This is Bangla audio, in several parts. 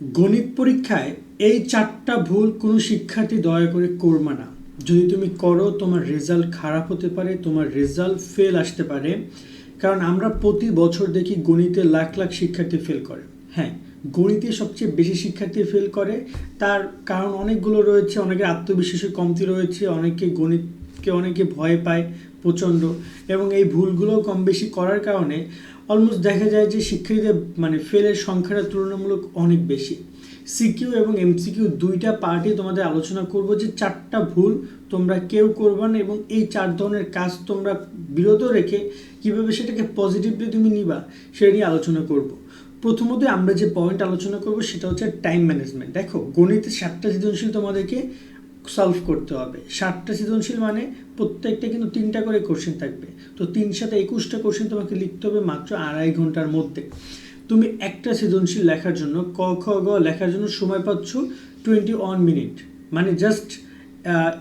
গণিত পরীক্ষায় এই 4টা ভুল কোনো শিক্ষার্থী দয়া করে করবে না। যদি তুমি করো তোমার রেজাল্ট খারাপ হতে পারে, তোমার রেজাল্ট ফেল আসতে পারে। কারণ আমরা প্রতি বছর দেখি গণিতে লাখ লাখ শিক্ষার্থী ফেল করে। হ্যাঁ, গণিতে সবচেয়ে বেশি শিক্ষার্থী ফেল করে। তার কারণ অনেকগুলো রয়েছে। অনেকের আত্মবিশ্বাসের কমতি রয়েছে, অনেকে ভয় পায় প্রচণ্ড, এবং এই ভুলগুলো কম বেশি করার কারণে অলমোস্ট দেখা যায় যে শিক্ষার্থীদের ফেলের সংখ্যাটা তুলনামূলক অনেক বেশি। সিকিউ এবং এমসিকিউ দুইটা পার্টি তোমাদের আলোচনা করব যে 4টা ভুল তোমরা কেউ করবে না, এবং এই 4 ধরনের কাজ তোমরা বিরত রেখে কিভাবে সেটাকে পজিটিভলি তুমি নিবা সেটা নিয়ে আলোচনা করব। প্রথমত আমরা যে পয়েন্ট আলোচনা করব সেটা হচ্ছে টাইম ম্যানেজমেন্ট। দেখো, গণিতে 7টা সৃজনশীল তোমাদেরকে সলভ করতে হবে। 7টা সৃজনশীল মানে প্রত্যেকটা কিন্তু 3টা করে কোশ্চেন থাকবে। তো 3 সাথে 21টা কোশ্চেন তোমাকে লিখতে হবে মাত্র 2.5 ঘন্টার মধ্যে। তুমি একটা সৃজনশীল লেখার জন্য ক খ গ লেখার জন্য সময় পাচ্ছ 21 মিনিট, মানে জাস্ট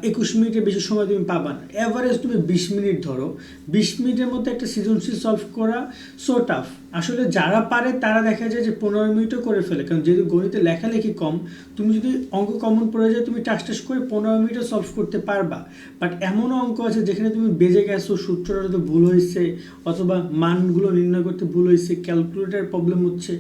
21 মিনিটের বেশি সময় তুমি পাবা না। অ্যাভারেজ তুমি 20 মিনিট ধরো। 20 মিনিটের মধ্যে একটা সৃজনশীল সলভ করা সো টাফ। আসলে যারা পারে তারা দেখা যায় যে 15 মিনিটও করে ফেলে, কারণ যেহেতু গণিতে লেখালেখি কম, তুমি যদি অঙ্ক কমন পড়ে যায় তুমি টাস করে 15 মিনিটও সলভ করতে পারবা। বাট এমনও অঙ্ক আছে যেখানে তুমি বেজে গেছো, সূত্রটা হয়তো ভুল হয়েছে, অথবা মানগুলো নির্ণয় করতে ভুল হয়েছে, ক্যালকুলেটার প্রবলেম হচ্ছে।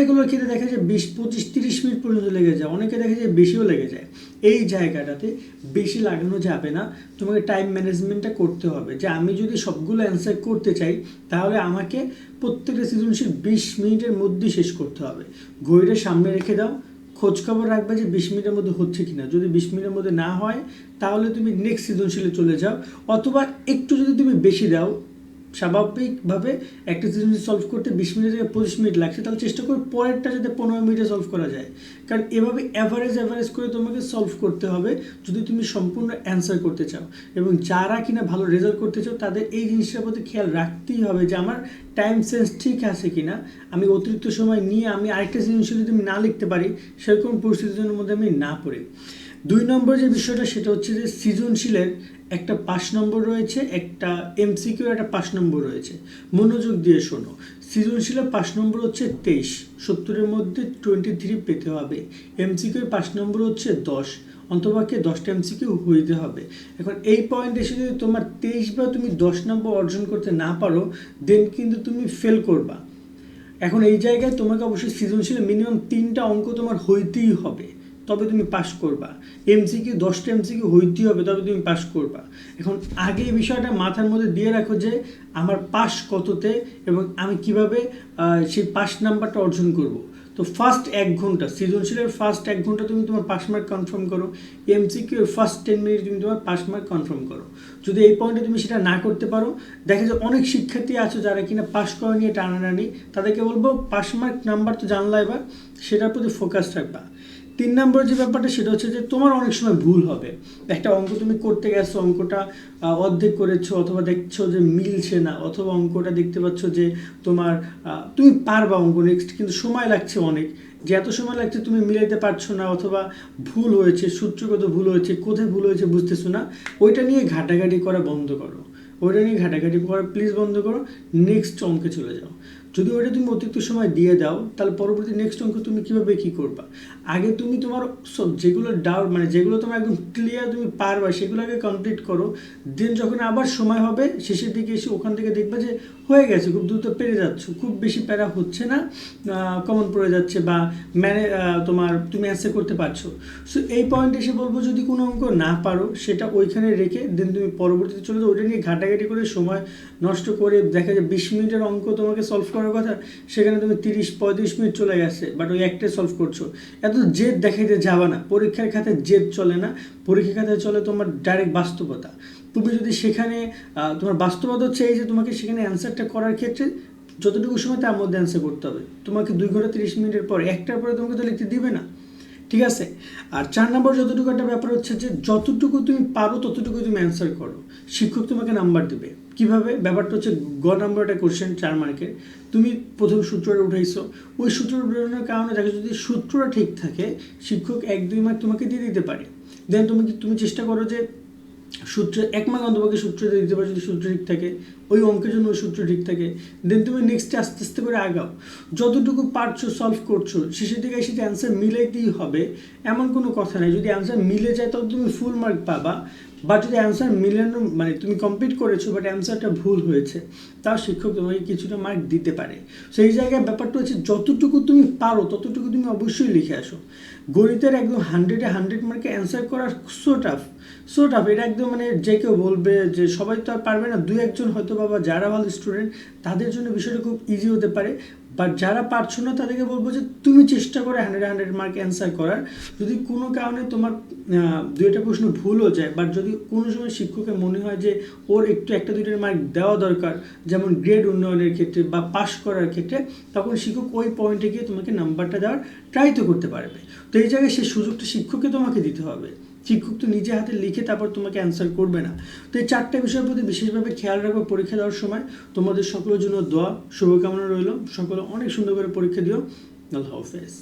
এগুলোর ক্ষেত্রে দেখা যায় 20, 25, 30 মিনিট পর্যন্ত লেগে যায়, অনেকে দেখা যায় বেশিও লেগে যায়। এই জায়গাটাতে বেশি লাগানো যাবে না। তোমাকে টাইম ম্যানেজমেন্টটা করতে হবে, যে আমি যদি সবগুলো অ্যান্সার করতে চাই তাহলে আমাকে প্রত্যেকটা সৃজনশীল 20 মিনিটের মধ্যে শেষ করতে হবে। ঘড়িটা সামনে রেখে দাও, খোঁজ খবর রাখবে যে 20 মিনিটের মধ্যে হচ্ছে কিনা। যদি 20 মিনিটের মধ্যে না হয় তাহলে তুমি নেক্সট সৃজনশীলে চলে যাও, অথবা একটু যদি তুমি বেশি দাও, স্বাভাবিকভাবে একটা সৃজনশীল সলভ করতে 20 মিনিট থেকে 25 মিনিট লাগছে, তাহলে চেষ্টা করো পরেরটা যাতে 15 মিনিটে সলভ করা যায়। কারণ এভাবে অ্যাভারেজ করে তোমাকে সলভ করতে হবে যদি তুমি সম্পূর্ণ অ্যান্সার করতে চাও। এবং যারা কিনা ভালো রেজাল্ট করতে চাও তাদের এই জিনিসটার প্রতি খেয়াল রাখতেই হবে যে আমার টাইম সেন্স ঠিক আছে কিনা। আমি অতিরিক্ত সময় নিয়ে আমি আরেকটা সৃজনশীল যদি আমি না লিখতে পারি, সেরকম পরিস্থিতির মধ্যে আমি না পড়ি। 2 নম্বর যে বিষয়টা সেটা হচ্ছে যে সৃজনশীলের একটা 5 নম্বর রয়েছে, একটা এমসিকিউ একটা 5 নম্বর রয়েছে। মনোযোগ দিয়ে শোনো। সৃজনশীলের 5 নম্বর হচ্ছে 23, 70-এর মধ্যে 23 পেতে হবে। এমসিকিউ 5 নম্বর হচ্ছে 10, অন্তপক্ষে 10টা এমসিকিউ হইতে হবে। এখন এই পয়েন্ট এসে যদি তোমার 23 বা তুমি 10 নম্বর অর্জন করতে না পারো, দেন কিন্তু তুমি ফেল করবা। এখন এই জায়গায় তোমাকে অবশ্যই সৃজনশীলে মিনিমাম 3টা অঙ্ক তোমার হইতেই হবে, তবে তুমি পাস করবা। এমসিকিউ 10টা এমসিকিউ হইতেই হবে, তবে তুমি পাস করবা। এখন আগে এই বিষয়টা মাথার মধ্যে দিয়ে রাখো যে আমার পাস কততে এবং আমি কিভাবে সেই পাস নাম্বারটা অর্জন করব। তো ফার্স্ট 1 ঘন্টা সৃজনশীলের ফার্স্ট 1 ঘন্টা তুমি তোমার পাস মার্ক কনফার্ম করো। এমসিকিউ ফার্স্ট 10 মিনিট তুমি তোমার পাস মার্ক কনফার্ম করো। যদি এই পয়েন্টে তুমি সেটা না করতে পারো, দেখা যায় অনেক শিক্ষার্থী আছে যারা কিনা পাস করে নিয়ে টানাটানি, তাদেরকে বলবো পাস মার্ক নাম্বার তো জানলা, এবার সেটার প্রতি ফোকাস রাখবা। 3 নম্বর যে ব্যাপারটা সেটা হচ্ছে যে তোমার অনেক সময় ভুল হবে। একটা অঙ্ক তুমি করতে গেছো, অঙ্কটা অর্ধেক করেছো, অথবা দেখছো যে মিলছে না, অথবা অঙ্কটা দেখতে পাচ্ছ যে তোমার তুমি পারবা অঙ্ক নেক্সট, কিন্তু সময় লাগছে অনেক, যে এত সময় লাগছে তুমি মিলাইতে পারছো না, অথবা ভুল হয়েছে, সূত্রগত ভুল হয়েছে, কোথায় ভুল হয়েছে বুঝতেছো না। ওইটা নিয়ে ঘাটাঘাটি করা বন্ধ করো, ওইটা নিয়ে ঘাটাঘাটি করা প্লিজ বন্ধ করো। নেক্সট অঙ্কে চলে যাও। যদি ওইটা তুমি অতিরিক্ত সময় দিয়ে দাও, তাহলে পরবর্তী নেক্সট অঙ্ক তুমি কীভাবে কী করবা। আগে তুমি তোমার সব যেগুলো ডাউট, মানে যেগুলো তোমার একদম ক্লিয়ার তুমি পারবা, সেগুলো আগে কমপ্লিট করো। দেন যখন আবার সময় হবে শেষের দিকে এসে ওখান থেকে দেখবা যে হয়ে গেছে, খুব দ্রুত পেরে যাচ্ছ, খুব বেশি প্যারা হচ্ছে না, কমন পড়ে যাচ্ছে, বা তোমার তুমি অ্যান্সার করতে পারছো। সো এই পয়েন্টে এসে বলবো, যদি কোনো অঙ্ক না পারো সেটা ওইখানে রেখে দেন তুমি পরবর্তীতে চলে যাও। ওইটা নিয়ে ঘাটাঘাটি করে সময় নষ্ট করে দেখা যায় 20 মিনিটের অঙ্ক তোমাকে সলভ করার কথা, সেখানে তুমি 30-35 মিনিট চলে গেছে, বাট ওই একটাই সলভ করছো। এত জেদ দেখাইতে যাবা না। পরীক্ষার খাতায় জেদ চলে না, পরীক্ষার খাতায় চলে তোমার ডাইরেক্ট বাস্তবতা। তুমি যদি সেখানে তোমার বাস্তবতা হচ্ছে এই যে তোমাকে সেখানে অ্যান্সারটা করার ক্ষেত্রে যতটুকু সময় তার মধ্যে অ্যান্সার করতে হবে। তোমাকে 2 ঘন্টা 30 মিনিটের পর একটার পরে তোমাকে তো লিখতে দিবে না, ঠিক আছে। আর 4 নম্বর যতটুকু একটা ব্যাপার হচ্ছে যে যতটুকু তুমি পারো ততটুকু তুমি অ্যান্সার করো। শিক্ষক তোমাকে নাম্বার দেবে কিভাবে, ব্যাপারটা হচ্ছে নম্বরটা কোশ্চেন 4 মার্কের। তুমি প্রথম সূত্রটা উঠাইছো, ওই সূত্রটা উঠানোর কারণে দেখো যদি সূত্রটা ঠিক থাকে শিক্ষক 1-2 মার্ক তোমাকে দিয়ে দিতে পারে। দেন তুমি চেষ্টা করো যে সূত্র 1 মার্ক অন্তপক্ষে সূত্র দিতে পারো যদি সূত্র ঠিক থাকে, ওই অঙ্কের জন্য ওই সূত্র ঠিক থাকে, দেন তুমি নেক্সটে আস্তে আস্তে করে আগাও। যতটুকু পারছো সলভ করছো, শেষের দিকে এসে অ্যান্সার মিলাইতেই হবে এমন কোনো কথা নেই। যদি অ্যান্সার মিলে যায় তবে তুমি ফুল মার্ক পাবা, বা যদি অ্যান্সার মিলানো মানে তুমি কমপ্লিট করেছো বাট অ্যান্সারটা ভুল হয়েছে, তাও শিক্ষক তোমাকে কিছুটা মার্ক দিতে পারে। সেই জায়গায় ব্যাপারটা হচ্ছে যতটুকু তুমি পারো ততটুকু তুমি অবশ্যই লিখে আসো। গণিতের একদম 100 মার্কে অ্যান্সার করার সো টাফ এটা একদম মানে যে কেউ বলবে যে সবাই তো আর পারবে না, 2-1 হয়তো বাবা যারা ভালো স্টুডেন্ট তাদের জন্য বিষয়টা খুব ইজি হতে পারে। বাট যারা পারছো না তাদেরকে বলবো যে তুমি চেষ্টা করে 100 মার্ক অ্যান্সার করার। যদি কোনো কারণে তোমার 2-1টা প্রশ্ন ভুলও যায়, বাট যদি কোনো সময় শিক্ষকের মনে হয় যে ওর একটু 1-2টা মার্ক দেওয়া দরকার, যেমন গ্রেড উন্নয়নের ক্ষেত্রে বা পাস করার ক্ষেত্রে, তখন শিক্ষক ওই পয়েন্টে গিয়ে তোমাকে নাম্বারটা দেওয়ার ট্রাই তো করতে পারবে। তো এই জায়গায় সেই সুযোগটা শিক্ষককে তোমাকে দিতে হবে। শিক্ষক তো নিজে হাতে লিখে তারপর তোমাকে অ্যান্সার করবে না। তো এই 4টা বিষয়ের প্রতি বিশেষভাবে খেয়াল রাখবো পরীক্ষা দেওয়ার সময়। তোমাদের সকলের জন্য দোয়া শুভকামনা রইল, সকলে অনেক সুন্দর করে পরীক্ষা দিও। আল্লাহ হাফেজ।